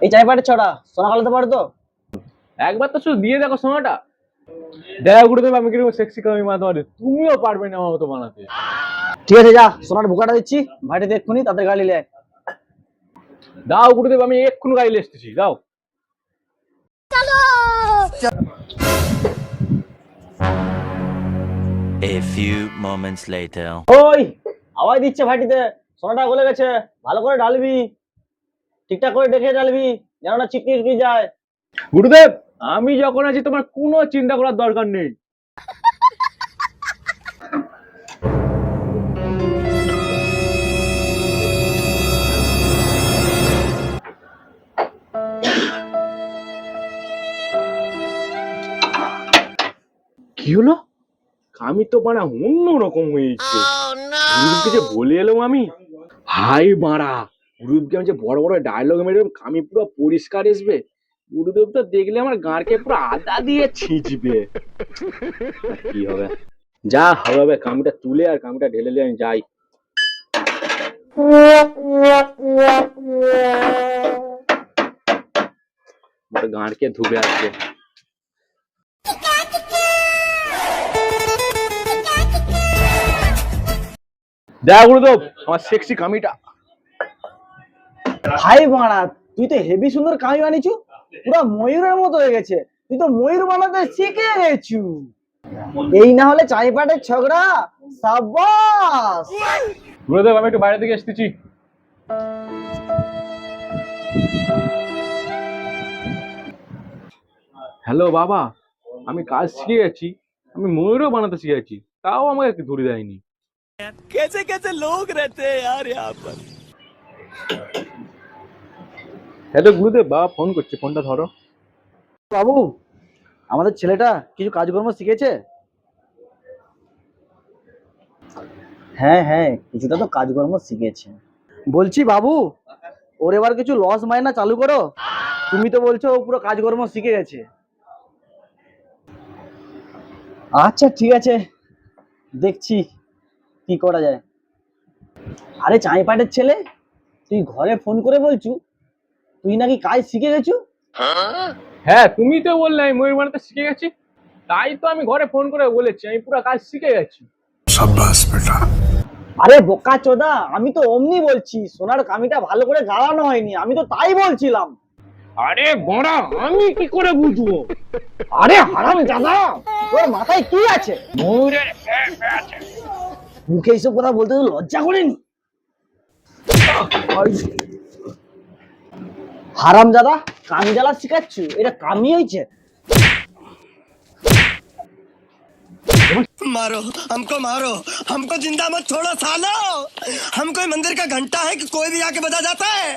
এই চাই পাটের ছড়া সোনা কালাতে পারো তো? একবার তো শুধু দিয়ে দেখো সোনাটা। দেখা গুরুদেব আমি কিরকম সেক্সি কামি মাথা মারি, তুমিও পারবে না আমার মতো বানাতে। ঠিক আছে যা, সোনার বুকাটা দিচ্ছি, ভাইটিতে এক্ষুনি তাদের গাড়ি লে। দাও গুরুদেব, আমি এক্ষুনি গাড়ি এসতেছি, দাও। A few moments later. ওই আওয়াজ দিচ্ছে ভাইটিতে, সোনাটা গলে গেছে, ভালো করে ঢালবি, ঠিকঠাক করে দেখে ঢালবি যেন না ছিটকে যায়। গুরুদেব আমি যখন আছি তোমার কোনো চিন্তা করার দরকার নেই। কি হলো? আমি তো মানে অন্যরকম হয়েছে। গুরুদেবকে যে বলে এলাম আমি, হাই মারা, গুরুদেবকে আমি যে বড় বড় ডায়লগ মেরে আমি পুরো পরিষ্কার আসবে, গুরুদেব তো দেখলে আমার গাঁড়কে পুরো আদা দিয়ে ছিঁচবে। কি হবে, যা হবে কামিটা তুলে আর কামিটা ঢেলে নিয়ে আমি যাই। গাঁড়কে ধুবে আসবে। যা গুরুদেব আমার সেক্সি কামিটা। ভাই মারা, তুই তো হেভি সুন্দর কামি বানিয়েছু, পুরো ময়ূরের মতো হয়ে গেছে। তুই তো ময়ূর বানাতে শিখে গেছু। এই না হলে চাই পাটের ছগড়া। সাবাস গুরুদেব আমি একটু বাইরে থেকে আসতেছি। হ্যালো বাবা, আমি কাজ শিখে গেছি, আমি ময়ূরও বানাতে শিখেছি, তাও আমাকে ধরে দেয়নি। कैसे कैसे लोग रहते हैं यार यहाँ पर। হ্যালো গুরুদেব, বাবা ফোন করছে, ফোনটা ধরো। বাবু, আমাদের ছেলেটা কিছু কাজকর্ম শিখেছে? হ্যাঁ হ্যাঁ, কিছুটা তো কাজকর্ম শিখেছে। বলছি বাবু, ওর এবার কিছু লস মাইনা চালু করো। তুমি তো বলছো ও পুরো কাজকর্ম শিখে গেছে। আচ্ছা ঠিক আছে, দেখছি কি করা যায়। আরে চাঁইপাটের ছেলে, তুই ঘরে ফোন করে বলছু তুই নাকি কাজ শিখে গেছু? হ্যাঁ তুমি তো বললে আমি ময়ূর বানাতে শিখে গেছি, তাই তো আমি ঘরে ফোন করে বলেছি আমি পুরো কাজ শিখে গেছি। शाबाश बेटा। আরে বোকা চোদা, আমি তো অমনি বলছি, সোনার কামিটা ভালো করে গালানো হয়নি, আমি তো তাই বলছিলাম। আরে বড়া, আমি কি করে বুঝবো? আরে হারাম জাদা, তোর মাথায় কি আছে? ময়ূরের মুখে এইসব কথা বলতে তো লজ্জা করেনি? হারাম জাদা, কামি জ্বালা শিখাচ্ছু, এটা কামি হয়েছে? मारो हमको जिंदा मत छोड़ो सालो। हम कोई मंदिर का घंटा है कि कोई भी आके बजा जाता है।